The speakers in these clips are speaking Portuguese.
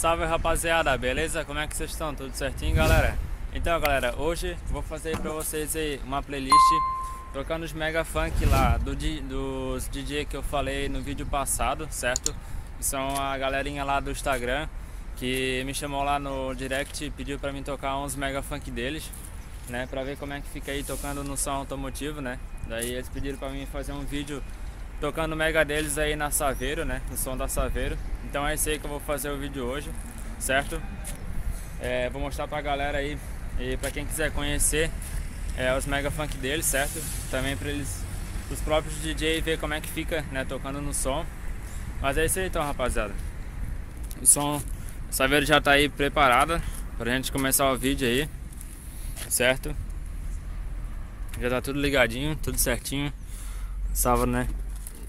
Salve rapaziada, beleza? Como é que vocês estão? Tudo certinho, galera? Então galera, hoje vou fazer pra vocês aí uma playlist tocando os mega funk lá dos DJ que eu falei no vídeo passado, certo? Que são a galerinha lá do Instagram que me chamou lá no direct e pediu pra mim tocar uns mega funk deles, né? Pra ver como é que fica aí tocando no som automotivo, né? Daí eles pediram pra mim fazer um vídeo tocando o mega deles aí na Saveiro, né? No som da Saveiro. Então é isso aí que eu vou fazer o vídeo hoje, certo? Vou mostrar pra galera aí e pra quem quiser conhecer os mega funk deles, certo? Também pra eles, os próprios DJ ver como é que fica, né? Tocando no som. Mas é isso aí então, rapaziada. O som, a Saveiro já tá aí preparada pra gente começar o vídeo aí, certo? Já tá tudo ligadinho, tudo certinho. Salva, né?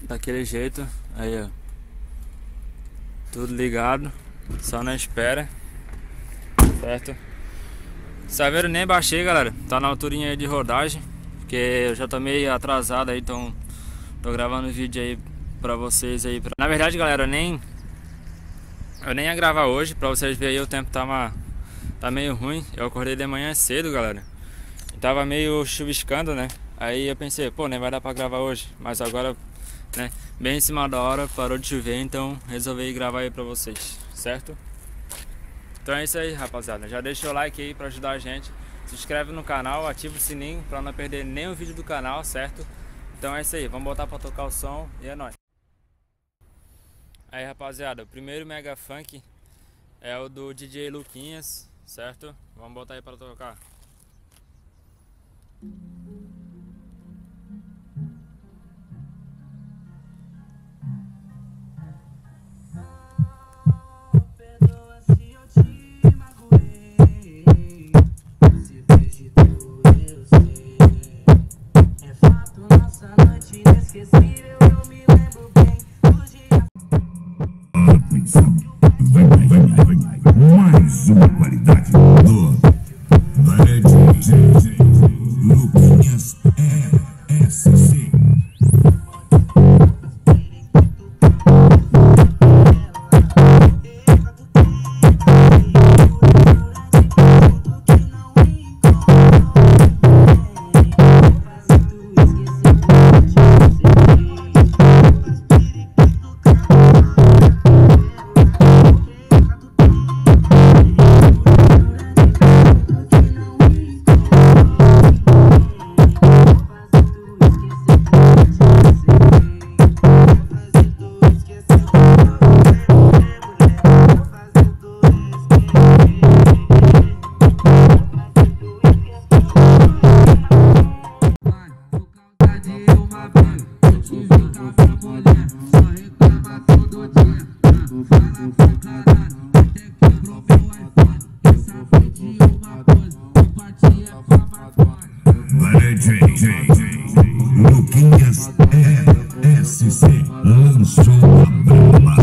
Daquele jeito, aí ó, tudo ligado, só na espera, certo? Saveiro nem baixei, galera, tá na alturinha aí de rodagem, porque eu já tô meio atrasado aí, então tô gravando vídeo aí pra vocês aí. Na verdade, galera, eu nem ia gravar hoje, pra vocês verem aí, o tempo tá meio ruim. Eu acordei de manhã cedo, galera, e tava meio chuviscando, né? Aí eu pensei, pô, nem vai dar pra gravar hoje, mas agora, né, bem em cima da hora, parou de chover, então resolvi gravar aí pra vocês, certo? Então é isso aí, rapaziada, já deixa o like aí pra ajudar a gente, se inscreve no canal, ativa o sininho pra não perder nenhum vídeo do canal, certo? Então é isso aí, vamos botar pra tocar o som e é nóis. Aí, rapaziada, o primeiro mega funk é o do DJ Luquinhas, certo? Vamos botar aí pra tocar. Mais uma qualidade do DJ Luquinhas ESC. Luquinhas ESC lançou a brama.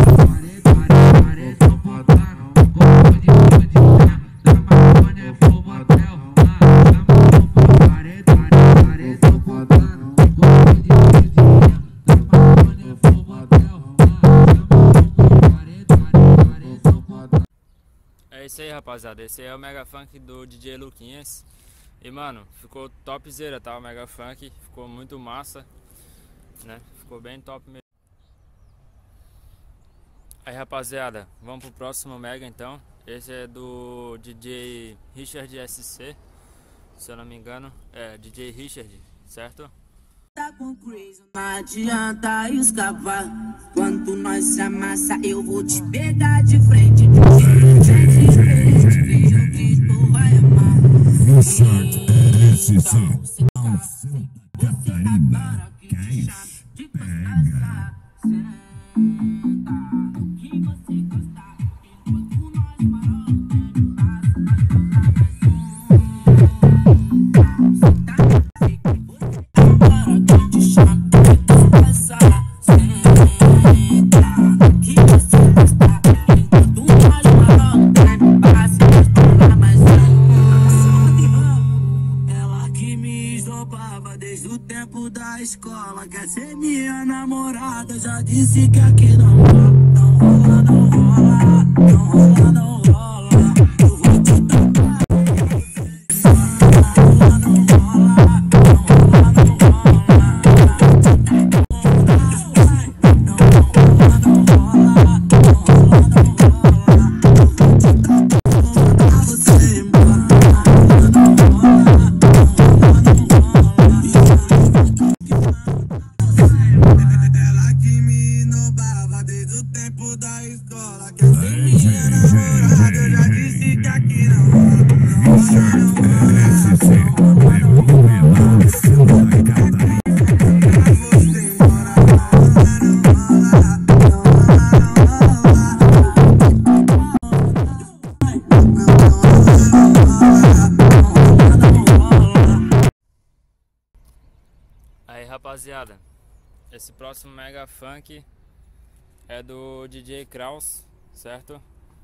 É isso aí, rapaziada, esse aí é o mega funk do DJ Luquinhas. E mano, ficou topzera, tá? O mega funk ficou muito massa, né? Ficou bem top mesmo. Aí, rapaziada, vamos pro próximo mega então. Esse é do DJ Richard SC, se eu não me engano. É, DJ Richard, certo? Tá com crazy, não adianta escapar. Quando nós se amassa, eu vou te pegar de frente. Richard SC, Catarina, queres? Pega. Desde o tempo da escola, quer ser minha namorada. Já disse que aqui não rola, não rola, não rola, não rola, não rola. Aí, rapaziada, esse próximo Mega Funk é do DJ Kraus, certo?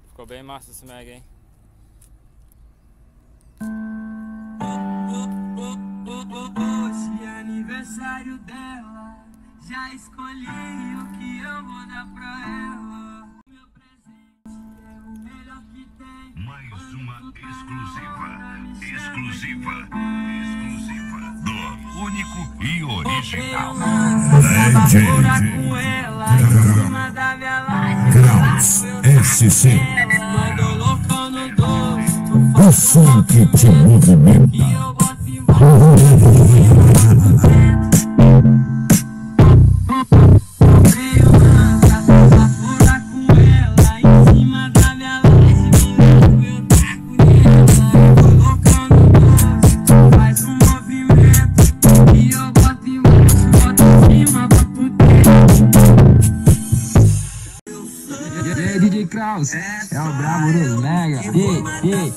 Ficou bem massa esse Mega, hein? Hoje é aniversário dela, já escolhi o que eu vou dar pra ela. Meu presente é o melhor que tem. Mais uma exclusiva do único e original Kraus SC. O som que te movimenta. DJ Kraus, é o brabo do Mega.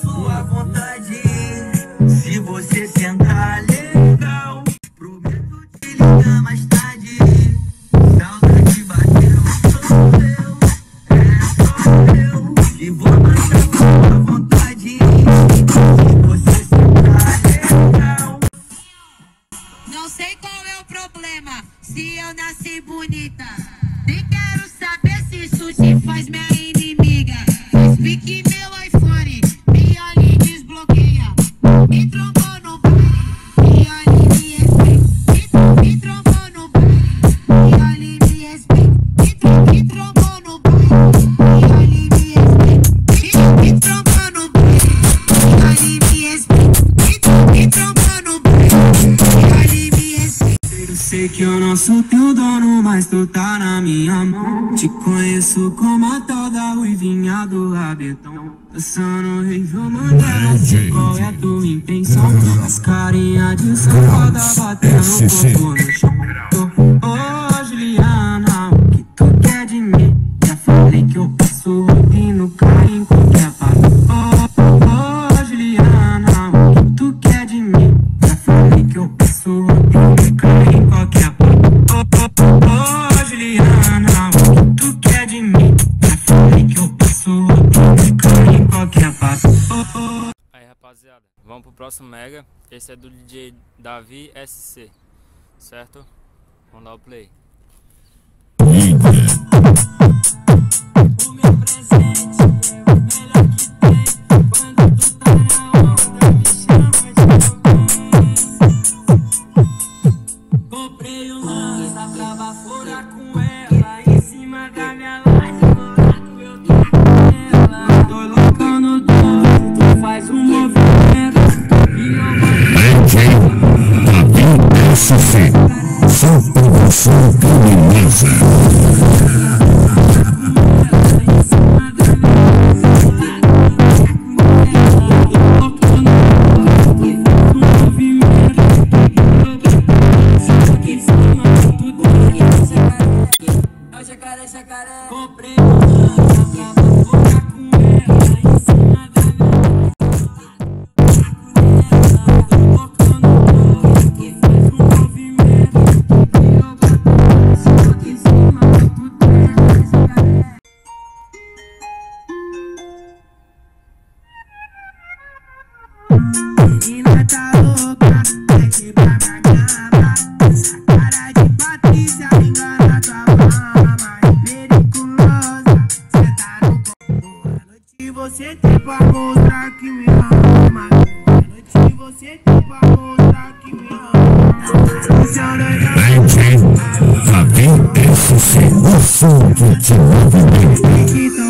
Sua vontade, se você sentar legal, prometo te ligar mais tarde. Saudade bateu, sou eu, sou eu. E vou dançar sua vontade, se você sentar legal. Não sei qual é o problema, se eu nasci bonita. Nem quero saber se isso te faz minha inimiga. Explique meu iPhone, me olhe e desbloqueia. Me trombou no baile, me olhe e me respeita. Me trombou no baile, me olhe e me respeita. Me trombou no baile, me olhe e me respeita. Me trombou no baile, me olhe e me respeita. Me trombou no baile, me olhe e me respeita. Eu sei que eu não sou teu dono, mas tu tá na minha mão. Te conheço como a tal da ruivinha do rabetão. Dançando Rival Mandela, sei qual é a tua intenção. As carinhas de safada batendo corpo no chão. Ô Juliana, o que tu quer de mim? Já falei que eu passo roupinho, carinho em qualquer parte. Ô Juliana, o que tu quer de mim? Já falei que eu passo roupinho, carinho em qualquer parte. Ô Juliana, o que tu quer de mim? Já falei que eu passo roupinho, carinho em qualquer parte. Aí, rapaziada, vamos pro próximo Mega. Esse é do DJ Davi SC, certo? Vamos dar o play. O meu presente é o melhor que tem. Quando tu tá na onda, me chama de alguém. Comprei um lança pra baforar com ela. Em cima da minha laje, no lado eu tô com ela. Tô louca no doce, tu faz um movimento e eu vou Davi SC. Só promoção criminosa. Jacaré, comprei um lança pra baforar com ela. Em cima da minha laje, tô louca no doce, tu faz um movimento e eu bato aqui em cima do teto, jacaré. Menina tá louca, quer quebrar na cama. Essa cara de Patrícia me engana tua mama. Periculosa, cê tá no corpo. Boa noite, você tem pra mostrar que me ama. Boa noite, você tem pra mostrar que me ama. DJ Davi SC. O som que te movimenta.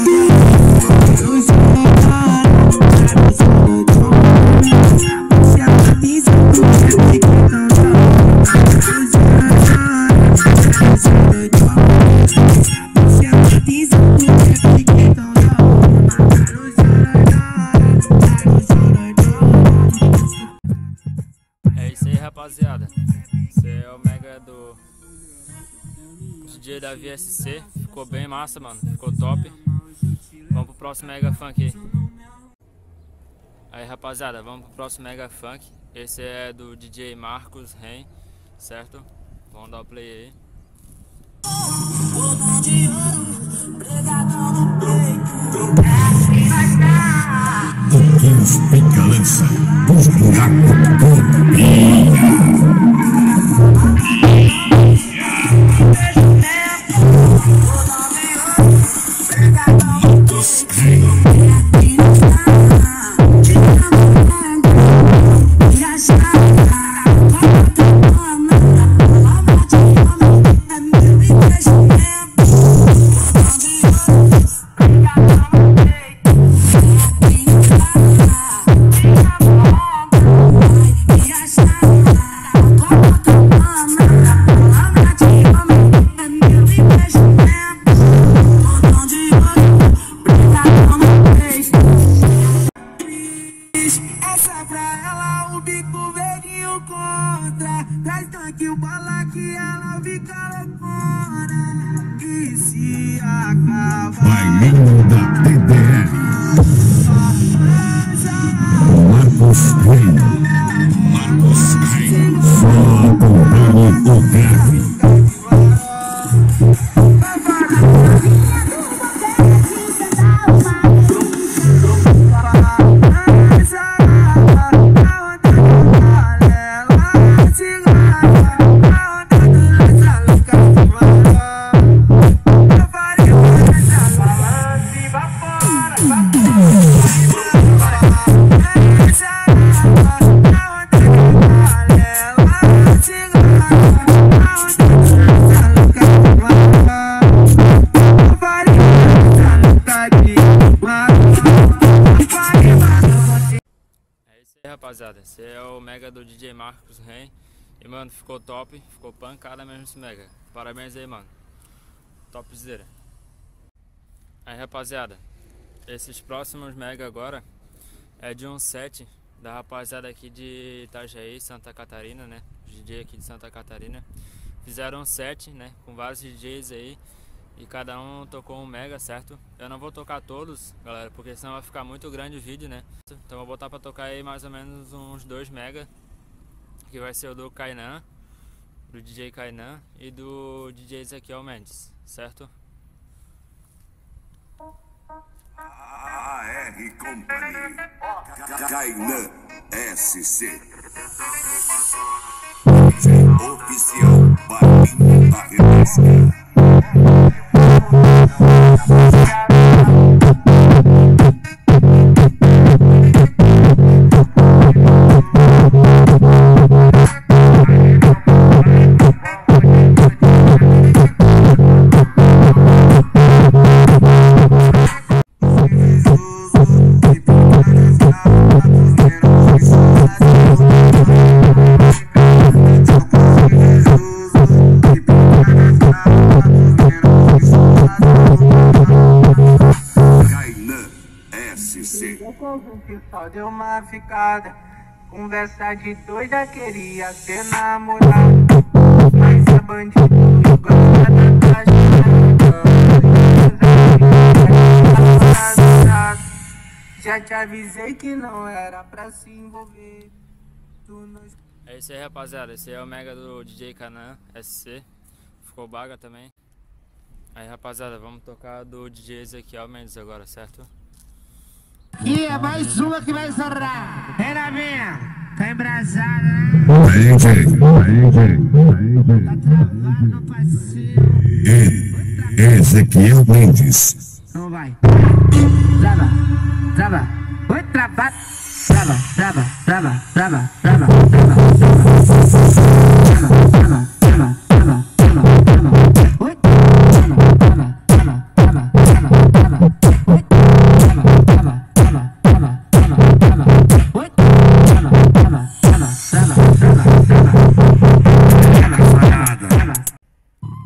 DJ Davi SC. Ficou bem massa, mano. Ficou top. Vamos pro próximo Mega Funk aí, rapaziada. Vamos pro próximo Mega Funk. Esse é do DJ Marcos Ren, certo? Vamos dar o play aí. Toquinhos pica lança dos buracos essa pra ela, o bico velhinho contra. Traz tanque o bala que ela fica loucona. E se acabar Bailinho da TDR. Marcos Ren. Só acompanhe o grave. Rapaziada, esse é o Mega do DJ Marcos Ren. E mano, ficou top, ficou pancada mesmo esse Mega. Parabéns aí, mano. Topzera. Aí, rapaziada, esses próximos Mega agora é de um set da rapaziada aqui de Itajaí, Santa Catarina, né? DJ aqui de Santa Catarina. Fizeram um set, né? Com vários DJs aí. E cada um tocou um Mega, certo? Eu não vou tocar todos, galera, porque senão vai ficar muito grande o vídeo, né? Então vou botar pra tocar aí mais ou menos uns 2 Mega. Que vai ser o do Kainan, do DJ Kainan e do DJ Ezequiel Mendes, certo? AR Company, Kainan SC, oficial Bailinho da Repesca. Que só deu uma ficada. Conversa de doida, queria ser namorado. Mas é bandido e gosta da caixa. Já te avisei que não era pra se envolver. É isso aí, rapaziada. Esse é o Mega do DJ Kainan SC. Ficou baga também. Aí, rapaziada, vamos tocar do DJ Ezequiel Mendes agora, certo? E é mais uma que vai encerrar. É na minha. Tá embrasada, né? Tá travado, parceiro. Ezequiel Mendes. Não vai. Trava, trava. Oi, travado. Trava, trava, trava, trava, trava, trava, trava, trava, trava, trava, trava, trava, trava. Oi, trava, trava, trava, trava, trava, trava. Oi, trava, trava.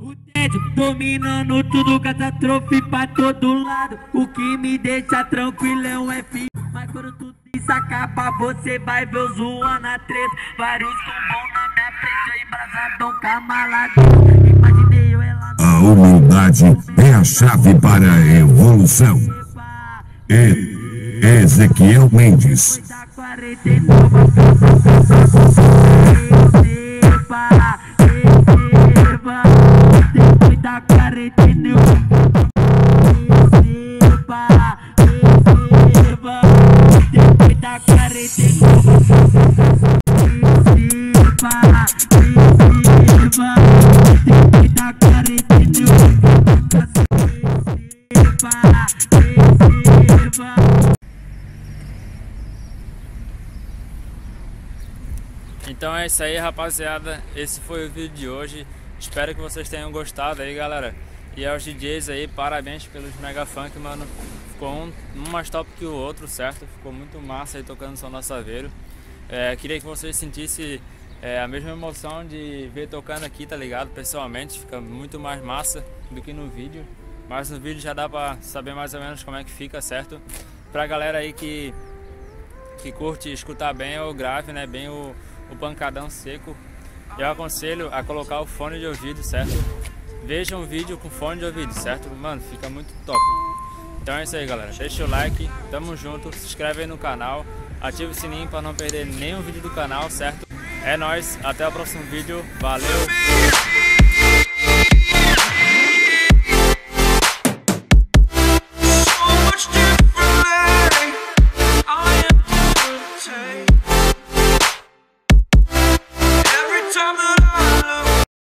O tédio dominando tudo, catástrofe pra todo lado. O que me deixa tranquilo é um F. Mas quando tudo isso acaba, você vai ver eu zoando a treta. Vários combos na minha frente, embrasadão, camalado. Imaginei eu ela. A humildade é a chave para a evolução. Ezequiel Mendes. Então é isso aí, rapaziada, esse foi o vídeo de hoje, espero que vocês tenham gostado aí, galera. E aos DJs aí, parabéns pelos Mega Funk, mano, ficou um mais top que o outro, certo? Ficou muito massa aí tocando som no Saveiro. Queria que vocês sentissem a mesma emoção de ver tocando aqui, tá ligado? Pessoalmente, fica muito mais massa do que no vídeo, mas no vídeo já dá pra saber mais ou menos como é que fica, certo? Pra galera aí que curte escutar bem o grave, né, bem o pancadão seco, eu aconselho a colocar o fone de ouvido, certo? Veja um vídeo com fone de ouvido, certo? Mano, fica muito top. Então é isso aí, galera, deixa o like, tamo junto, se inscreve aí no canal, ativa o sininho para não perder nenhum vídeo do canal, certo? É nóis, até o próximo vídeo, valeu!